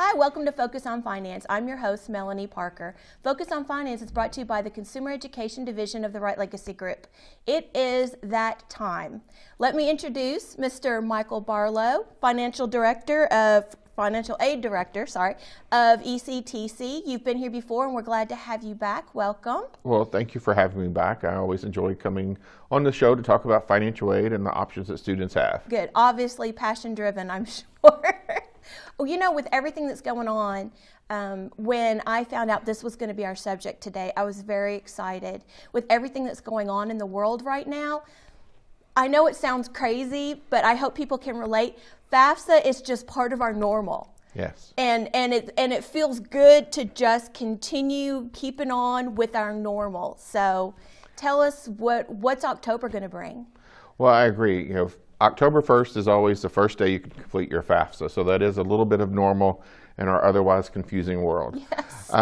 Hi, welcome to Focus on Finance. I'm your host, Melanie Parker. Focus on Finance is brought to you by the Consumer Education Division of the Right Legacy Group. It is that time. Let me introduce Mr. Michael Barlow, Financial Aid Director of HCEC-TV. You've been here before and we're glad to have you back. Welcome. Well, thank you for having me back. I always enjoy coming on the show to talk about financial aid and the options that students have. Good. Obviously passion driven, I'm sure. Well, you know, with everything that's going on, when I found out this was going to be our subject today, I was very excited. With everything that's going on in the world right now, I know it sounds crazy, but I hope people can relate. FAFSA is just part of our normal. Yes. And it feels good to just continue keeping on with our normal. So tell us what's October going to bring? Well, I agree. You know, October 1st is always the first day you can complete your FAFSA, so that is a little bit of normal in our otherwise confusing world. Yes.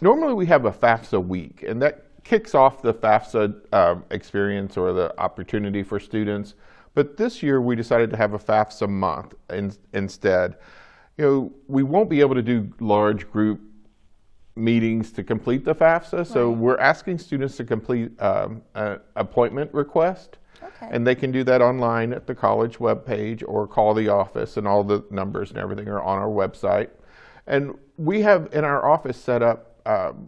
Normally we have a FAFSA week, and that kicks off the FAFSA experience or the opportunity for students. But this year we decided to have a FAFSA month instead. You know, we won't be able to do large group meetings to complete the FAFSA, so we're asking students to complete an appointment request. Okay. And they can do that online at the college webpage or call the office, and all the numbers and everything are on our website. And we have in our office set up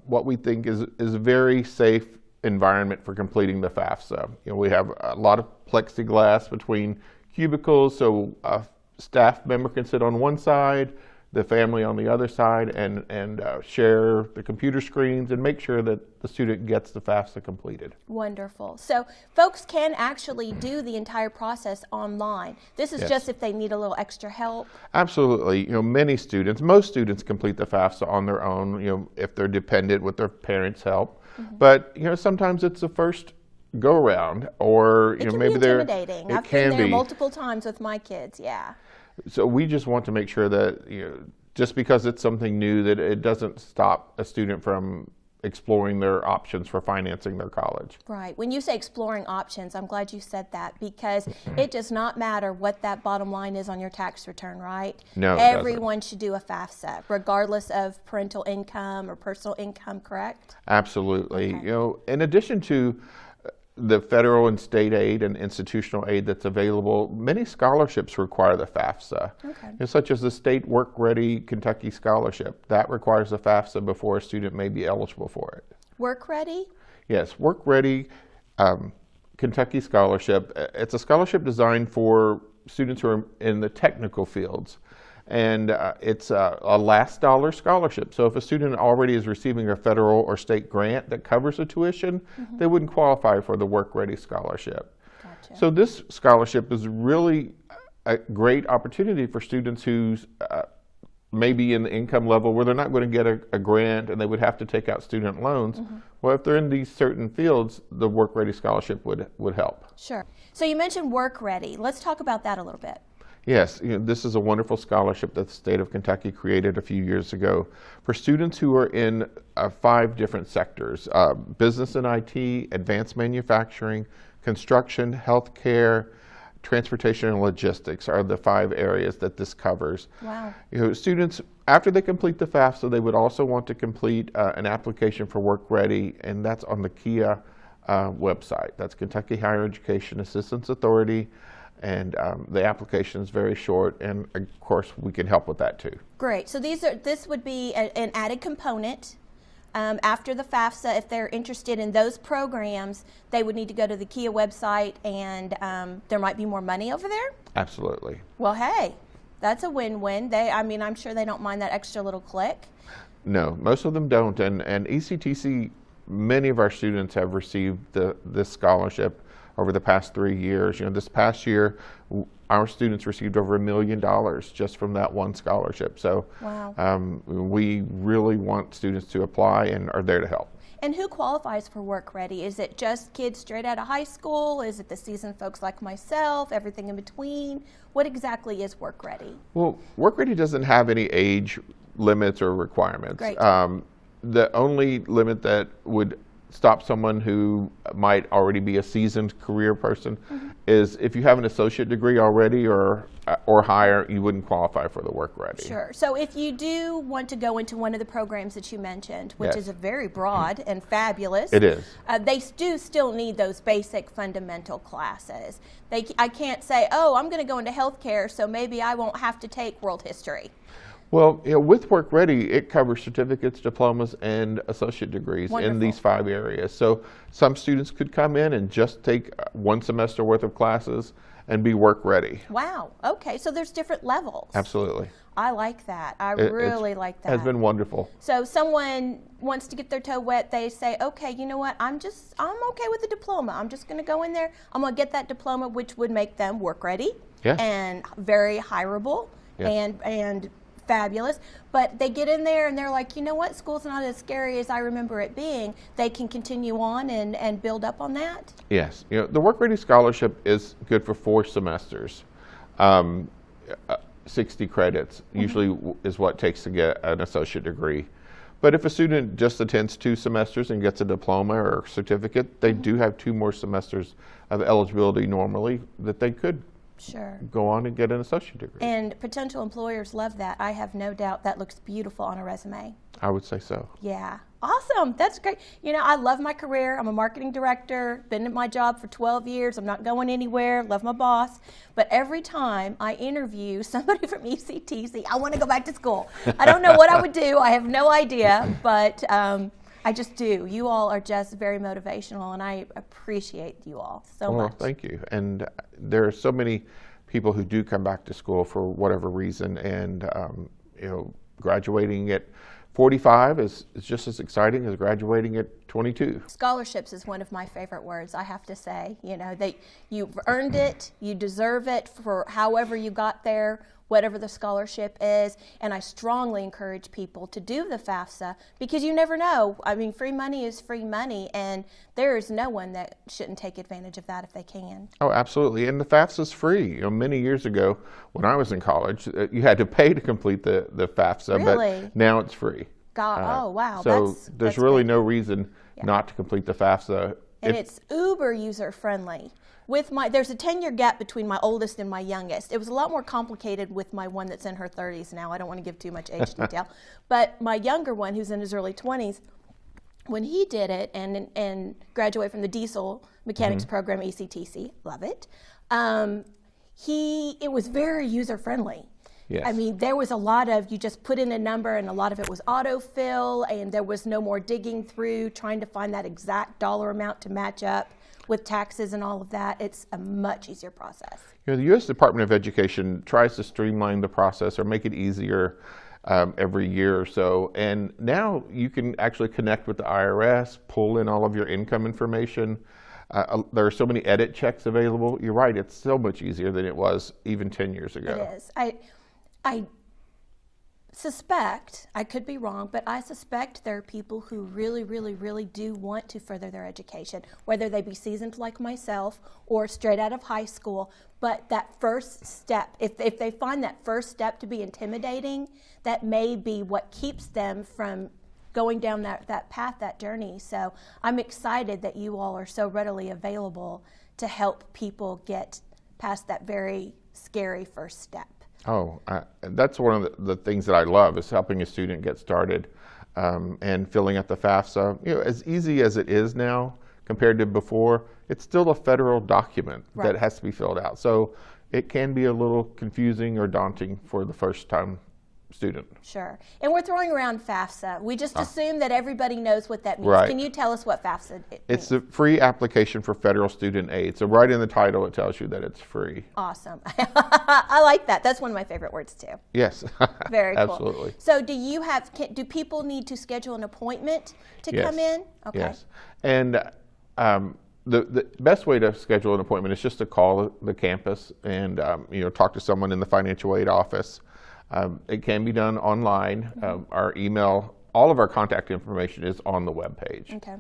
what we think is a very safe environment for completing the FAFSA. You know, we have a lot of plexiglass between cubicles, so a staff member can sit on one side, the family on the other side, and share the computer screens and make sure that the student gets the FAFSA completed. Wonderful. So folks can actually do the entire process online. This is just if they need a little extra help. Absolutely. You know, most students complete the FAFSA on their own, you know, if they're dependent with their parents' help. Mm-hmm. But, you know, sometimes it's the first go around, or, you know, maybe they're intimidating. I've been there multiple times with my kids, yeah. So we just want to make sure that, you know, just because it's something new, that it doesn't stop a student from exploring their options for financing their college. Right. When you say exploring options, I'm glad you said that, because it does not matter what that bottom line is on your tax return, right? No, everyone should do a FAFSA, regardless of parental income or personal income, correct? Absolutely. Okay. You know, in addition to the federal and state aid and institutional aid that's available, many scholarships require the FAFSA, such as the State Work Ready Kentucky Scholarship. That requires a FAFSA before a student may be eligible for it. Work Ready? Yes, Work Ready Kentucky Scholarship. It's a scholarship designed for students who are in the technical fields. And it's a last dollar scholarship. So if a student already is receiving a federal or state grant that covers the tuition, they wouldn't qualify for the Work Ready Scholarship. Gotcha. So this scholarship is really a great opportunity for students who may be in the income level where they're not going to get a grant and they would have to take out student loans. Well, if they're in these certain fields, the Work Ready Scholarship would help. Sure. So you mentioned Work Ready. Let's talk about that a little bit. Yes, you know, this is a wonderful scholarship that the state of Kentucky created a few years ago for students who are in 5 different sectors: business and IT, advanced manufacturing, construction, healthcare, transportation, and logistics are the 5 areas that this covers. Wow. You know, students, after they complete the FAFSA, they would also want to complete an application for Work Ready, and that's on the KHEA website. That's Kentucky Higher Education Assistance Authority. And the application is very short, and of course we can help with that too. Great. So this would be an added component after the FAFSA. If they're interested in those programs, they would need to go to the KHEA website, and there might be more money over there? Absolutely. Well, hey, that's a win-win. I'm sure they don't mind that extra little click. No, most of them don't, and HCEC, many of our students have received this scholarship over the past 3 years. You know, this past year, our students received over $1 million just from that one scholarship. So wow. We really want students to apply and are there to help. And who qualifies for Work Ready? Is it just kids straight out of high school? Is it the seasoned folks like myself? Everything in between? What exactly is Work Ready? Well, Work Ready doesn't have any age limits or requirements. Great. The only limit that would stop someone who might already be a seasoned career person is if you have an associate degree already or higher, you wouldn't qualify for the Work Ready. Sure. So if you do want to go into one of the programs that you mentioned, which is a very broad and fabulous. It is. They do still need those basic fundamental classes. I can't say, oh, I'm going to go into healthcare, so maybe I won't have to take world history. Well, with Work Ready, it covers certificates, diplomas, and associate degrees in these 5 areas. So some students could come in and just take 1 semester worth of classes and be Work Ready. Wow. Okay. So there's different levels. Absolutely. I like that. I really like that. Has been wonderful. So someone wants to get their toe wet, they say, okay, you know what, I'm okay with the diploma. I'm just going to go in there. I'm going to get that diploma, which would make them Work Ready and very hireable and fabulous. But they get in there and they're like, you know what, school's not as scary as I remember it being. They can continue on and build up on that. Yes. The Work Ready Scholarship is good for 4 semesters. 60 credits usually is what it takes to get an associate degree. But if a student just attends 2 semesters and gets a diploma or certificate, they do have 2 more semesters of eligibility normally that they could go on and get an associate degree. And potential employers love that. I have no doubt that looks beautiful on a resume. I would say so. Yeah. Awesome. That's great. I love my career. I'm a marketing director, been at my job for 12 years. I'm not going anywhere. Love my boss. But every time I interview somebody from HCEC-TV, I want to go back to school. I don't know what I would do. I have no idea, but I just do. You all are just very motivational, and I appreciate you all so much. Thank you. And there are so many people who do come back to school for whatever reason, and graduating at 45 is just as exciting as graduating at 22. Scholarships is one of my favorite words, I have to say. You've earned it, you deserve it for however you got there, whatever the scholarship is, and I strongly encourage people to do the FAFSA because you never know. I mean, free money is free money, and there is no one that shouldn't take advantage of that if they can. Oh, absolutely, and the FAFSA is free. Many years ago, when I was in college, you had to pay to complete the FAFSA, but now it's free. Oh, wow. So there's really no reason not to complete the FAFSA. And it's uber user-friendly. There's a 10-year gap between my oldest and my youngest. It was a lot more complicated with my one that's in her 30s now. I don't want to give too much age detail. But my younger one, who's in his early 20s, when he did it and graduated from the diesel mechanics program, HCEC-TV, love it, it was very user-friendly. Yes. I mean, there was a lot of, you just put in a number and a lot of it was autofill, and there was no more digging through, trying to find that exact dollar amount to match up with taxes and all of that. It's a much easier process. The U.S. Department of Education tries to streamline the process or make it easier every year or so. And now you can actually connect with the IRS, pull in all of your income information. There are so many edit checks available. You're right, it's so much easier than it was even 10 years ago. It is. I suspect, I could be wrong, but I suspect there are people who really, really, really do want to further their education, whether they be seasoned like myself or straight out of high school. But that first step, if they find that first step to be intimidating, that may be what keeps them from going down that path, that journey. So I'm excited that you all are so readily available to help people get past that very scary first step. Oh, that's one of the things that I love is helping a student get started and filling out the FAFSA. As easy as it is now compared to before, it's still a federal document that has to be filled out. So it can be a little confusing or daunting for the first time student. Sure. And we're throwing around FAFSA. We just assume that everybody knows what that means. Right. Can you tell us what FAFSA means? It's a free application for federal student aid. So right in the title, it tells you that it's free. Awesome. I like that. That's one of my favorite words too. Yes. Very cool. Absolutely. So do people need to schedule an appointment to come in? Okay. Yes. And the best way to schedule an appointment is just to call the campus and talk to someone in the financial aid office. It can be done online. Our email, all of our contact information is on the webpage. Okay.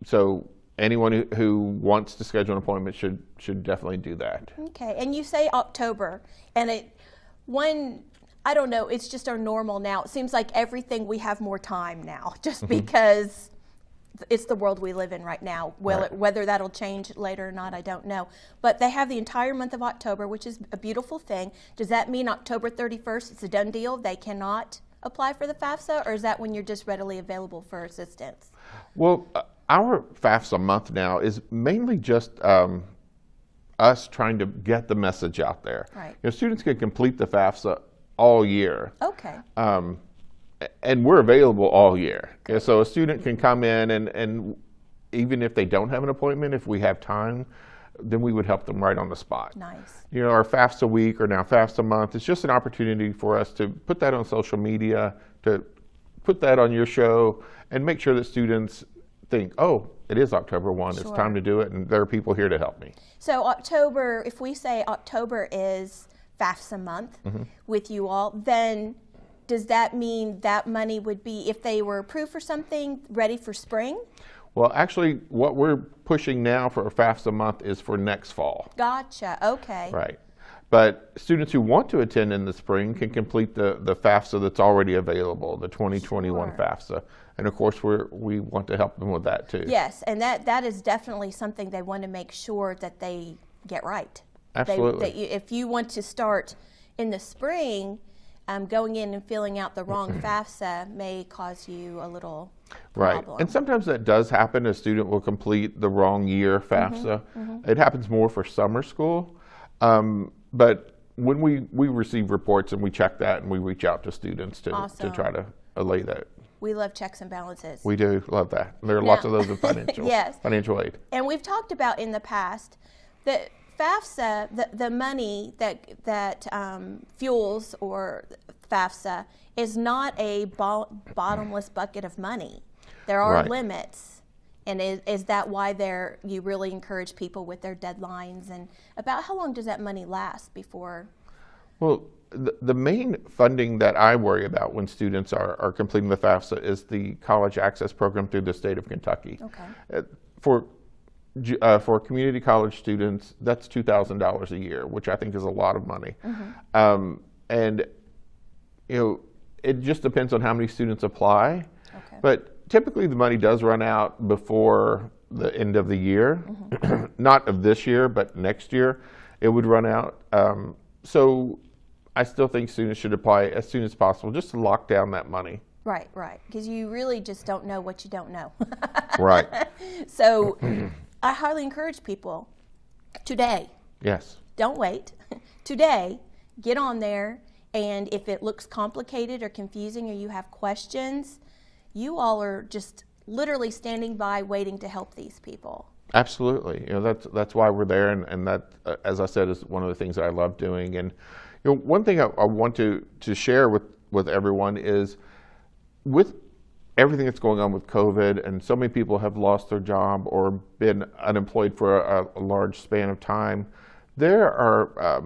So anyone who wants to schedule an appointment should definitely do that. Okay. And you say October, and I don't know, it's just our normal now. It seems like everything we have more time now, just because it's the world we live in right now. Well, Right. whether that'll change later or not, I don't know. But they have the entire month of October, which is a beautiful thing. Does that mean October 31st, it's a done deal? They cannot apply for the FAFSA, or is that when you're just readily available for assistance? Well, our FAFSA month now is mainly just us trying to get the message out there. Right. You know, students can complete the FAFSA all year. Okay. And we're available all year. Yeah, so a student can come in and even if they don't have an appointment, if we have time, then we would help them right on the spot. Nice. You know, our FAFSA week or now FAFSA month, it's just an opportunity for us to put that on social media, to put that on your show, and make sure that students think, oh, it is October 1, Sure. it's time to do it, and there are people here to help me. So October, if we say October is FAFSA month with you all, then does that mean that money would be, if they were approved for something, ready for spring? Well, actually, what we're pushing now for FAFSA month is for next fall. Gotcha, okay. Right. But students who want to attend in the spring can complete the FAFSA that's already available, the 2021 Sure. FAFSA. And of course, we want to help them with that too. Yes, and that is definitely something they want to make sure that they get right. Absolutely. If you want to start in the spring, going in and filling out the wrong FAFSA may cause you a little problem. Right. And sometimes that does happen. A student will complete the wrong year FAFSA. It happens more for summer school. But when we receive reports and we check that and we reach out to students to Awesome. try to allay that. We love checks and balances. We do love that. There are lots of those in financial, Yes. financial aid. And we've talked about in the past that FAFSA, the money that fuels or FAFSA is not a bottomless bucket of money. There are Right. limits. And is that why you really encourage people with their deadlines? And about how long does that money last before? Well, the main funding that I worry about when students are completing the FAFSA is the college access program through the state of Kentucky. Okay. For community college students, that's $2,000 a year, which I think is a lot of money. And you know, it just depends on how many students apply. Okay. But typically, the money does run out before the end of the year. Not of this year, but next year, it would run out. So I still think students should apply as soon as possible, just to lock down that money. Right, right. Because you really just don't know what you don't know. Right. So I highly encourage people today, Yes. don't wait, today, get on there, and if it looks complicated or confusing or you have questions, you all are just literally standing by waiting to help these people. Absolutely. You know, that's why we're there, and that, as I said, is one of the things that I love doing. And you know, one thing I want to share with everyone is, with everything that's going on with COVID, and so many people have lost their job or been unemployed for a large span of time, there are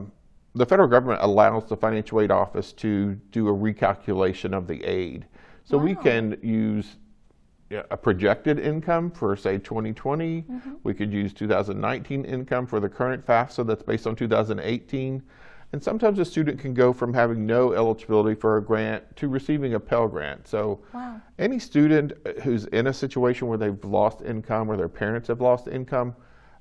the federal government allows the financial aid office to do a recalculation of the aid. So we can use a projected income for, say, 2020. We could use 2019 income for the current FAFSA that's based on 2018. And sometimes a student can go from having no eligibility for a grant to receiving a Pell Grant. So any student who's in a situation where they've lost income or their parents have lost income,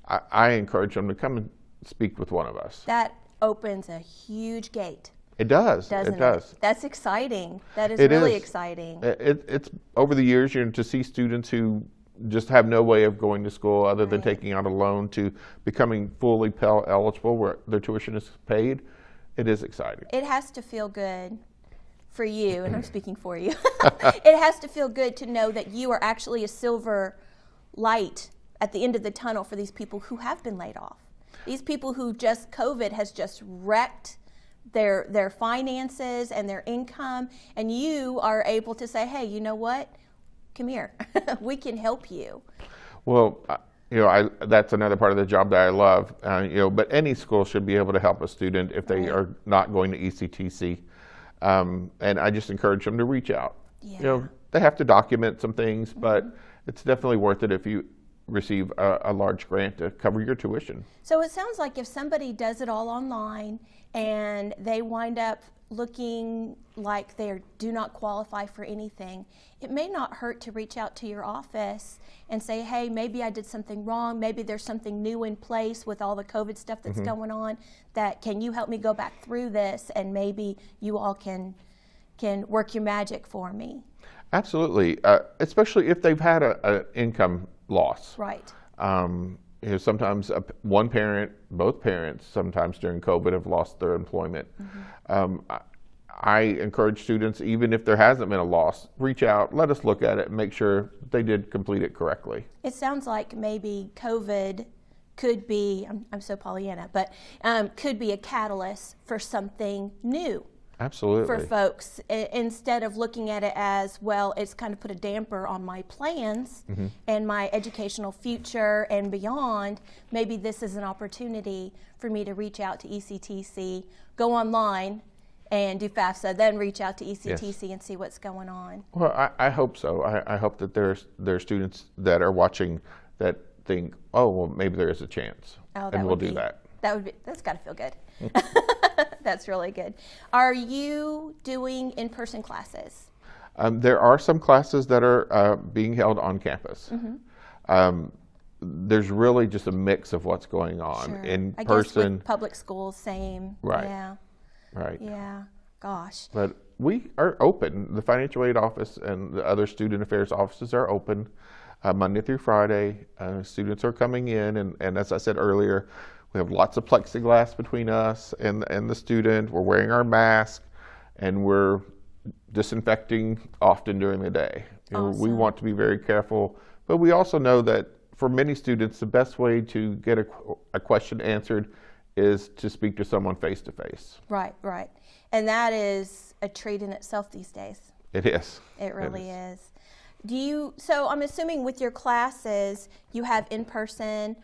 I encourage them to come and speak with one of us. That opens a huge gate. It does. Doesn't it does. That's exciting. That is It really is. exciting. It's over the years, you know, to see students who just have no way of going to school other than taking out a loan to becoming fully Pell eligible where their tuition is paid. It is exciting. It has to feel good for you, and I'm speaking for you. It has to feel good to know that you are actually a silver light at the end of the tunnel for these people who have been laid off. These people who COVID has just wrecked their finances and their income, and you are able to say, hey, you know what? Come here. We can help you. Well, you know, that's another part of the job that I love. You know, but any school should be able to help a student if they are not going to ECTC, and I just encourage them to reach out. Yeah. You know, they have to document some things, but it's definitely worth it if you receive a large grant to cover your tuition. So it sounds like if somebody does it all online and they wind up looking like they do not qualify for anything, it may not hurt to reach out to your office and say, hey, maybe I did something wrong. Maybe there's something new in place with all the COVID stuff that's going on. That can you help me go back through this, and maybe you all can work your magic for me. Absolutely, especially if they've had an income loss. Right. Sometimes one parent, both parents, sometimes during COVID have lost their employment. I encourage students, even if there hasn't been a loss, reach out, let us look at it and make sure they did complete it correctly. It sounds like maybe COVID could be, I'm so Pollyanna, but could be a catalyst for something new. Absolutely. For folks, instead of looking at it as, well, it's kind of put a damper on my plans and my educational future and beyond, maybe this is an opportunity for me to reach out to ECTC, go online and do FAFSA, then reach out to ECTC and see what's going on. Well, I hope so. I hope that there are students that are watching that think, oh, well, maybe there is a chance, and we'll do that. That's got to feel good. That's really good. Are you doing in-person classes? There are some classes that are being held on campus. There's really just a mix of what's going on. Sure. In I person. Guess with public schools, same. Right. Yeah. Right. Yeah. Gosh. But we are open. The financial aid office and the other student affairs offices are open Monday through Friday. Students are coming in, and as I said earlier, we have lots of plexiglass between us and the student. We're wearing our mask, and we're disinfecting often during the day. Awesome. We want to be very careful, but we also know that for many students, the best way to get a question answered is to speak to someone face to face. Right, right. And that is a treat in itself these days. It is. It really is. So I'm assuming with your classes, you have in-person,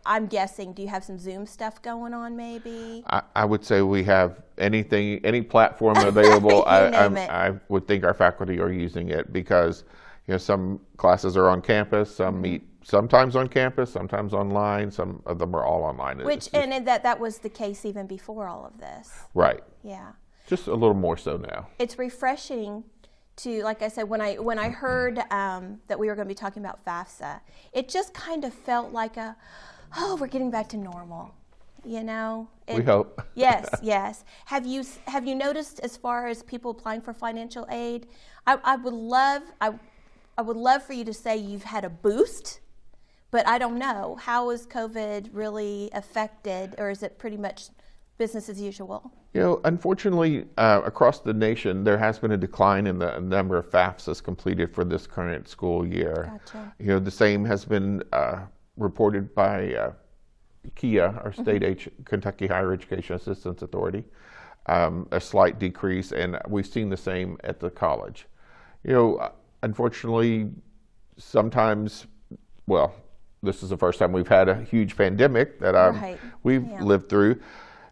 I'm guessing, do you have some Zoom stuff going on maybe? I would say we have any platform available. I would think our faculty are using it because some classes are on campus, some meet sometimes on campus, sometimes online, some of them are all online. And that was the case even before all of this. Right. Yeah. Just a little more so now. It's refreshing to, like I said, when I heard that we were going to be talking about FAFSA, it just kind of felt like we're getting back to normal, We hope. Yes, yes. Have you noticed as far as people applying for financial aid? I would love for you to say you've had a boost, but I don't know. How has COVID really affected, or is it pretty much business as usual? Unfortunately, across the nation, there has been a decline in the number of FAFSAs completed for this current school year. Gotcha. The same has been reported by KHCEA, our state Kentucky Higher Education Assistance Authority, a slight decrease, and we've seen the same at the college. Unfortunately, sometimes, this is the first time we've had a huge pandemic that we've lived through.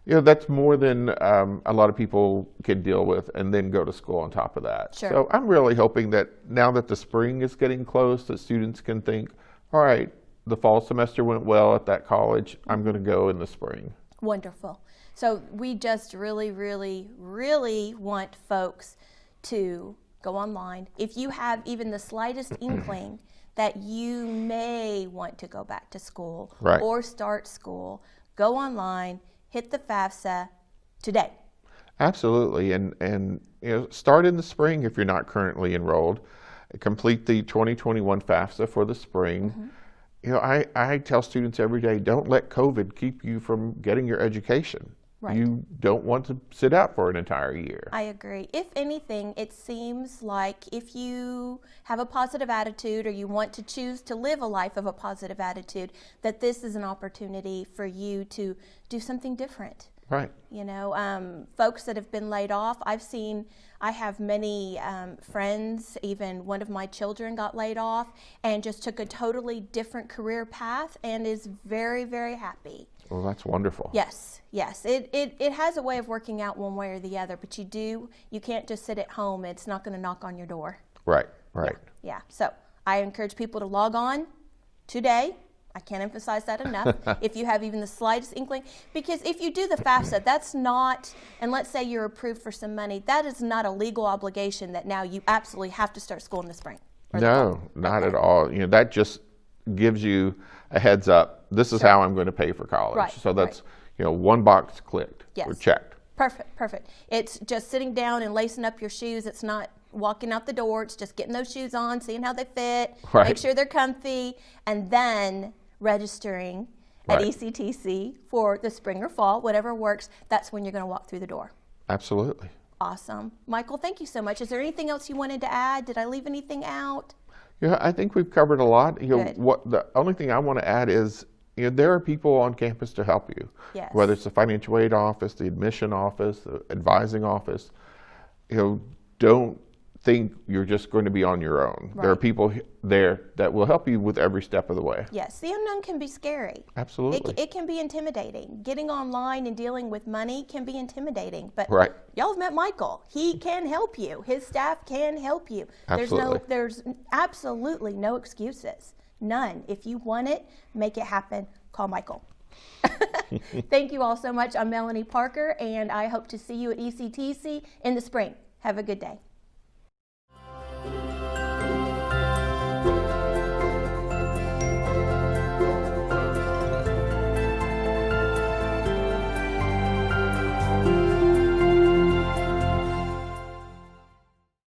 That's more than a lot of people can deal with and then go to school on top of that. Sure. So I'm really hoping that now that the spring is getting close, that students can think, all right, the fall semester went well at that college, I'm going to go in the spring. Wonderful. So we just really, really, really want folks to go online. If you have even the slightest inkling that you may want to go back to school or start school, go online, hit the FAFSA today. Absolutely, and start in the spring if you're not currently enrolled. Complete the 2021 FAFSA for the spring. I tell students every day, don't let COVID keep you from getting your education. Right. You don't want to sit out for an entire year. I agree. If anything, it seems like if you have a positive attitude or you want to choose to live a life of a positive attitude, that this is an opportunity for you to do something different. Right. Folks that have been laid off, I have many friends, even one of my children got laid off and just took a totally different career path and is very, very happy. Well, that's wonderful. Yes, yes. It has a way of working out one way or the other, but you can't just sit at home. It's not going to knock on your door. Right. Yeah. So I encourage people to log on today. I can't emphasize that enough. If you have even the slightest inkling, because if you do the FAFSA, that's not, and let's say you're approved for some money, that is not a legal obligation that now you absolutely have to start school in the spring. No, not at all. You know, that just gives you a heads up. This is how I'm going to pay for college. Right, So that's, you know, one box clicked or checked. Perfect, perfect. It's just sitting down and lacing up your shoes. It's not walking out the door. It's just getting those shoes on, seeing how they fit, make sure they're comfy, and then registering at HCEC-TV for the spring or fall, whatever works. That's when you're going to walk through the door. Absolutely. Awesome. Michael, thank you so much. Is there anything else you wanted to add? Did I leave anything out? Yeah, I think we've covered a lot. You know, what the only thing I want to add is, you know, there are people on campus to help you. Yes. Whether it's the financial aid office, the admission office, the advising office. You know, don't think you're just going to be on your own. There are people there that will help you with every step of the way. Yes, the unknown can be scary. Absolutely. It can be intimidating. Getting online and dealing with money can be intimidating. But y'all have met Michael. He can help you. His staff can help you. Absolutely. There's absolutely no excuses. None. If you want it, make it happen. Call Michael. Thank you all so much. I'm Melanie Parker, and I hope to see you at HCEC-TV in the spring. Have a good day.